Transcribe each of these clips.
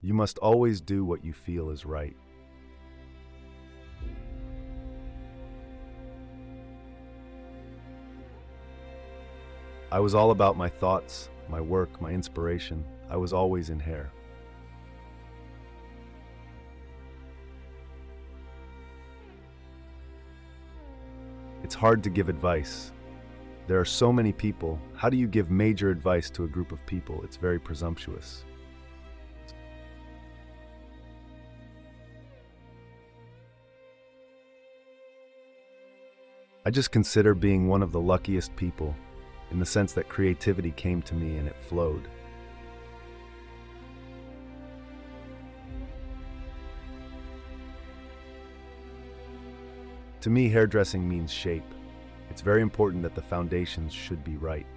You must always do what you feel is right. I was all about my thoughts, my work, my inspiration. I was always in hair. It's hard to give advice. There are so many people. How do you give major advice to a group of people? It's very presumptuous. I just consider being one of the luckiest people, in the sense that creativity came to me and it flowed. To me, hairdressing means shape. It's very important that the foundations should be right.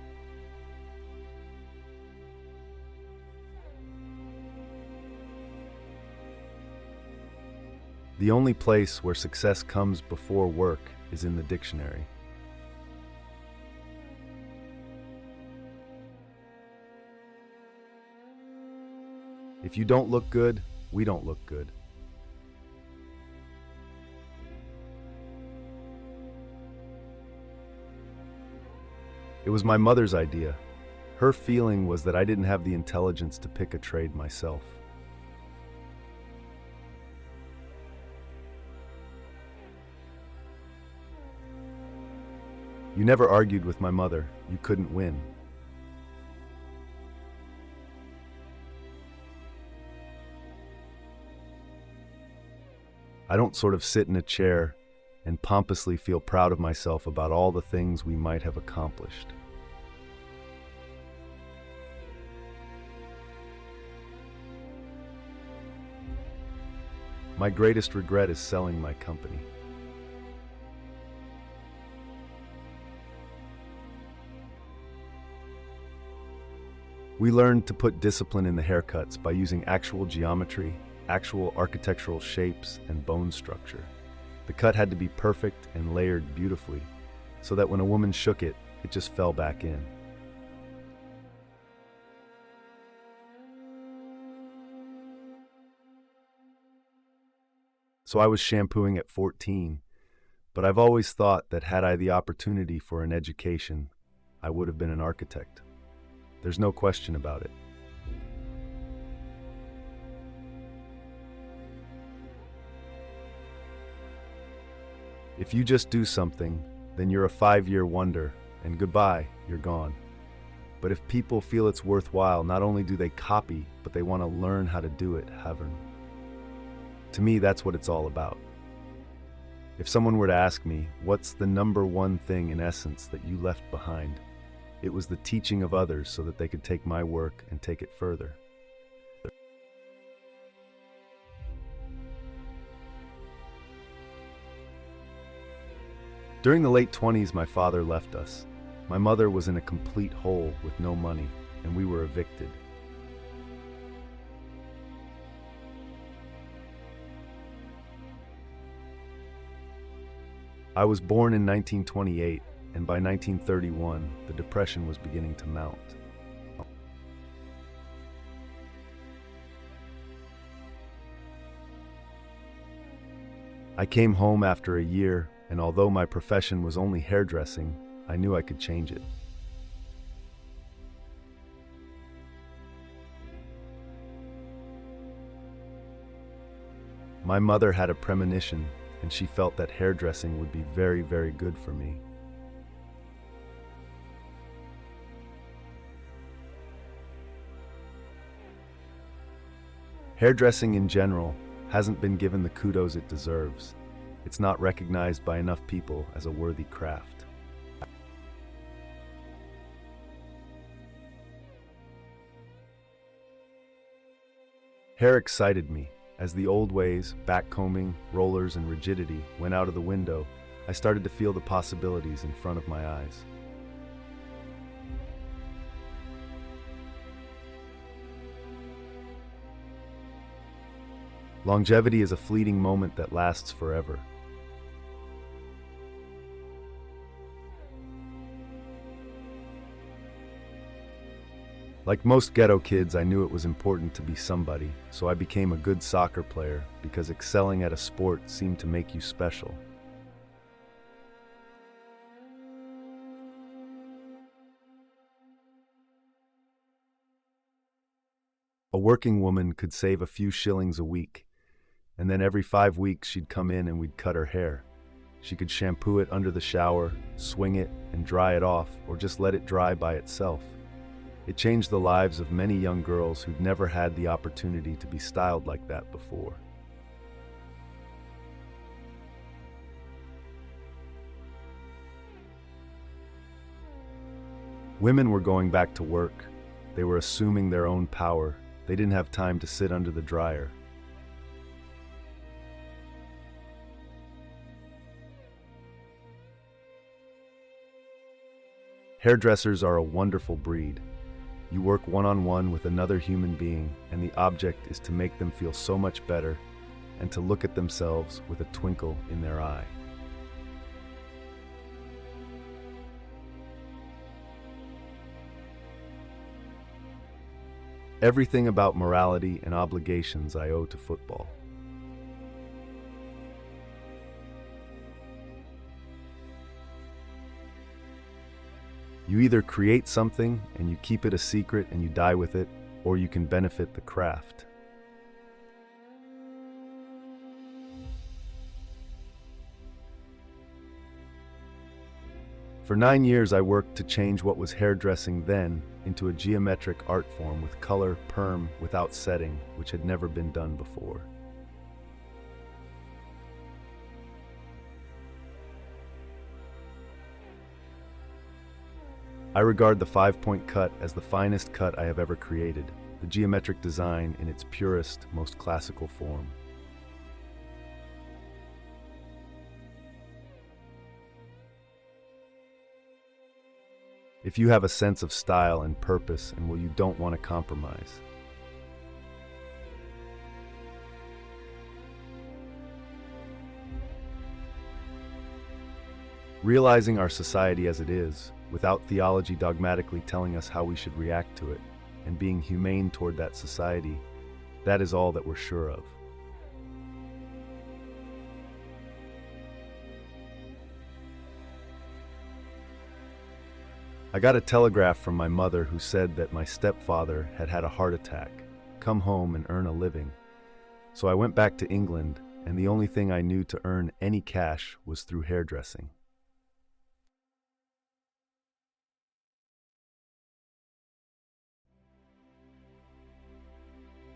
The only place where success comes before work is in the dictionary. If you don't look good, we don't look good. It was my mother's idea. Her feeling was that I didn't have the intelligence to pick a trade myself. You never argued with my mother. You couldn't win. I don't sort of sit in a chair and pompously feel proud of myself about all the things we might have accomplished. My greatest regret is selling my company. We learned to put discipline in the haircuts by using actual geometry, actual architectural shapes, and bone structure. The cut had to be perfect and layered beautifully, so that when a woman shook it, it just fell back in. So I was shampooing at 14, but I've always thought that had I the opportunity for an education, I would have been an architect. There's no question about it. If you just do something, then you're a 5-year wonder, and goodbye, you're gone. But if people feel it's worthwhile, not only do they copy, but they want to learn how to do it, Havern. To me, that's what it's all about. If someone were to ask me, what's the number one thing in essence that you left behind? It was the teaching of others so that they could take my work and take it further. During the late 20s, my father left us. My mother was in a complete hole with no money, and we were evicted. I was born in 1928, and by 1931, the Depression was beginning to mount. I came home after a year, and although my profession was only hairdressing, I knew I could change it. My mother had a premonition, and she felt that hairdressing would be very, very good for me. Hairdressing in general hasn't been given the kudos it deserves. It's not recognized by enough people as a worthy craft. Hair excited me. As the old ways, backcombing, rollers, and rigidity went out of the window, I started to feel the possibilities in front of my eyes. Longevity is a fleeting moment that lasts forever. Like most ghetto kids, I knew it was important to be somebody, so I became a good soccer player because excelling at a sport seemed to make you special. A working woman could save a few shillings a week, and then every 5 weeks she'd come in and we'd cut her hair. She could shampoo it under the shower, swing it, and dry it off, or just let it dry by itself. It changed the lives of many young girls who'd never had the opportunity to be styled like that before. Women were going back to work. They were assuming their own power. They didn't have time to sit under the dryer. Hairdressers are a wonderful breed. You work one-on-one with another human being, and the object is to make them feel so much better and to look at themselves with a twinkle in their eye. Everything about morality and obligations I owe to football. You either create something and you keep it a secret and you die with it, or you can benefit the craft. For 9 years I worked to change what was hairdressing then into a geometric art form with color, perm, without setting, which had never been done before. I regard the 5-point cut as the finest cut I have ever created, the geometric design in its purest, most classical form. If you have a sense of style and purpose and you don't want to compromise. Realizing our society as it is, without theology dogmatically telling us how we should react to it, and being humane toward that society, that is all that we're sure of. I got a telegraph from my mother who said that my stepfather had had a heart attack, come home and earn a living. So I went back to England, and the only thing I knew to earn any cash was through hairdressing.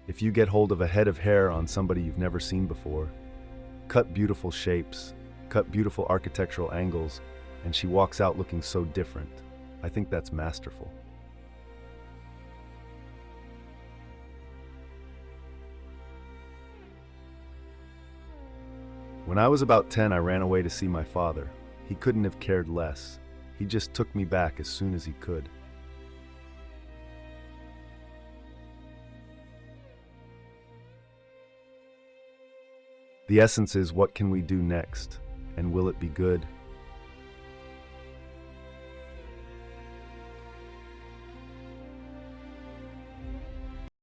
If you get hold of a head of hair on somebody you've never seen before, cut beautiful shapes, cut beautiful architectural angles, and she walks out looking so different, I think that's masterful. When I was about 10, I ran away to see my father. He couldn't have cared less. He just took me back as soon as he could. The essence is, what can we do next? And will it be good?